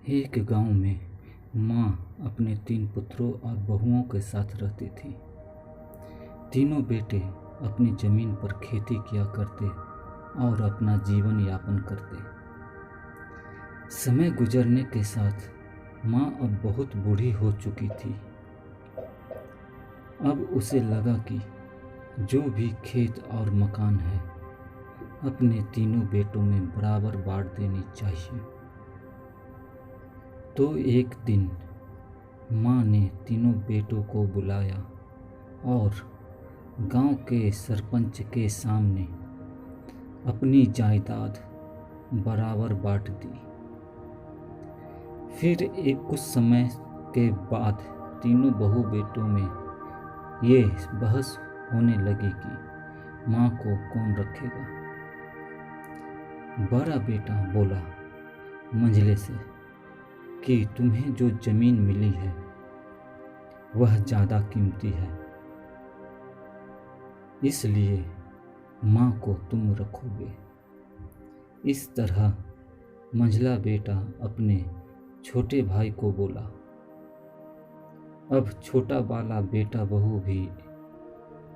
एक गांव में माँ अपने 3 पुत्रों और बहुओं के साथ रहती थी। तीनों बेटे अपनी जमीन पर खेती किया करते और अपना जीवन यापन करते। समय गुजरने के साथ माँ अब बहुत बूढ़ी हो चुकी थी। अब उसे लगा कि जो भी खेत और मकान है अपने तीनों बेटों में बराबर बांट देनी चाहिए। तो एक दिन माँ ने तीनों बेटों को बुलाया और गांव के सरपंच के सामने अपनी जायदाद बराबर बांट दी। फिर कुछ समय के बाद तीनों बहू बेटों में ये बहस होने लगी कि माँ को कौन रखेगा। बड़ा बेटा बोला मंझले से कि तुम्हें जो जमीन मिली है वह ज़्यादा कीमती है, इसलिए माँ को तुम रखोगे। इस तरह मंझला बेटा अपने छोटे भाई को बोला। अब छोटा वाला बेटा बहू भी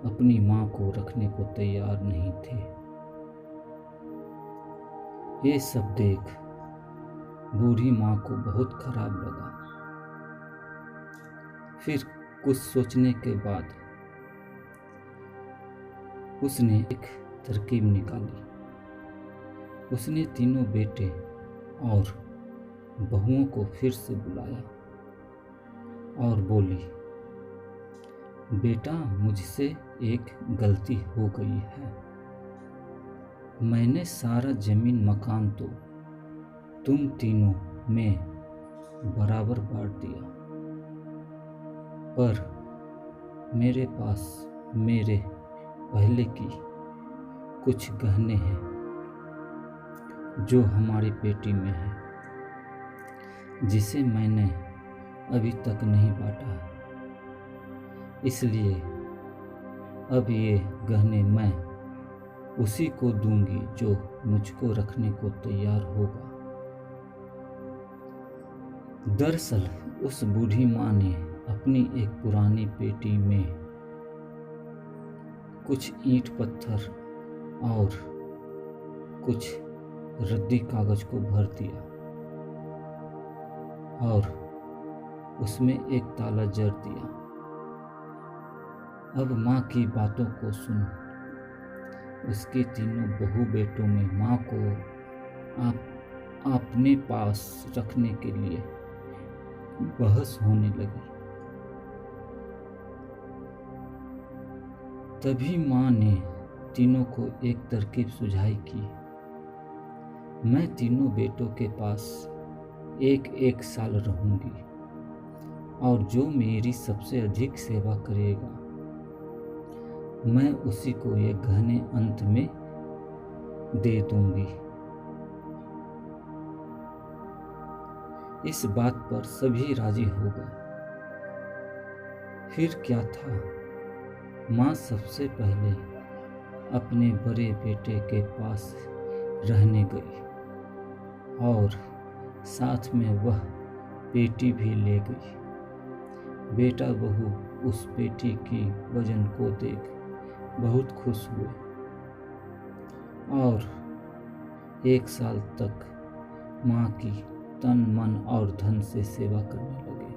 अपनी माँ को रखने को तैयार नहीं थे। ये सब देख बूढ़ी माँ को बहुत खराब लगा। फिर कुछ सोचने के बाद उसने एक तरकीब निकाली। उसने तीनों बेटे और बहुओं को फिर से बुलाया और बोली, बेटा मुझसे एक गलती हो गई है। मैंने सारा जमीन मकान तो तुम तीनों में बराबर बांट दिया, पर मेरे पास मेरे पहले की कुछ गहने हैं जो हमारी पेटी में है, जिसे मैंने अभी तक नहीं बांटा। इसलिए अब ये गहने मैं उसी को दूंगी जो मुझको रखने को तैयार होगा। दरअसल उस बूढ़ी माँ ने अपनी एक पुरानी पेटी में कुछ ईंट पत्थर और कुछ रद्दी कागज को भर दिया और उसमें एक ताला जड़ दिया। अब माँ की बातों को सुन उसके तीनों बहू बेटों में माँ को अपने पास रखने के लिए बहस होने लगी। तभी माँ ने तीनों को एक तरकीब सुझाई कि मैं तीनों बेटों के पास एक साल रहूंगी और जो मेरी सबसे अधिक सेवा करेगा मैं उसी को ये गहने अंत में दे दूंगी। इस बात पर सभी राजी हो गए। फिर क्या था, माँ सबसे पहले अपने बड़े बेटे के पास रहने गई और साथ में वह पेटी भी ले गई। बेटा बहू उस पेटी की वजन को देख बहुत खुश हुए और 1 साल तक माँ की तन मन और धन से सेवा करने लगे।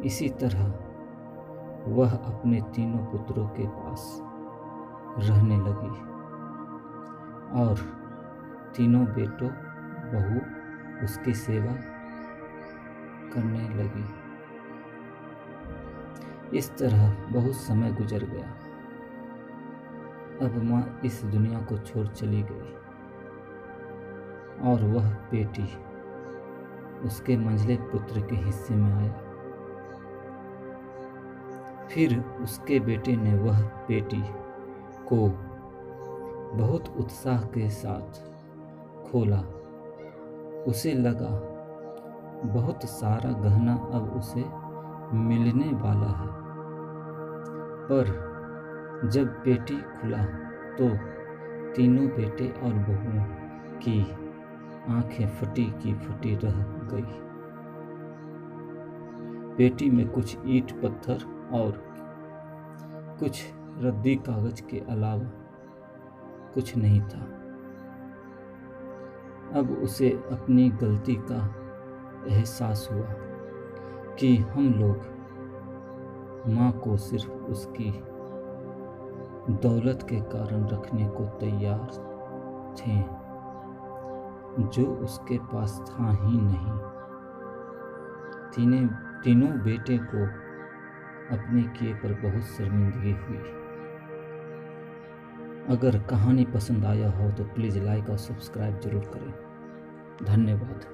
इसी तरह वह अपने तीनों पुत्रों के पास रहने लगी और तीनों बेटों बहू उसकी सेवा करने लगी। इस तरह बहुत समय गुजर गया। अब माँ इस दुनिया को छोड़ चली गई और वह पेटी उसके मंझले पुत्र के हिस्से में आया। फिर उसके बेटे ने वह पेटी को बहुत उत्साह के साथ खोला। उसे लगा बहुत सारा गहना अब उसे मिलने वाला है, पर जब पेटी खुला तो तीनों बेटे और बहुओं की आंखें फटी की फटी रह गई। पेटी में कुछ ईंट पत्थर और कुछ रद्दी कागज के अलावा कुछ नहीं था। अब उसे अपनी गलती का एहसास हुआ कि हम लोग माँ को सिर्फ उसकी दौलत के कारण रखने को तैयार थे, जो उसके पास था ही नहीं। तीनों बेटे को अपने किए पर बहुत शर्मिंदगी हुई। अगर कहानी पसंद आया हो तो प्लीज़ लाइक और सब्सक्राइब जरूर करें। धन्यवाद।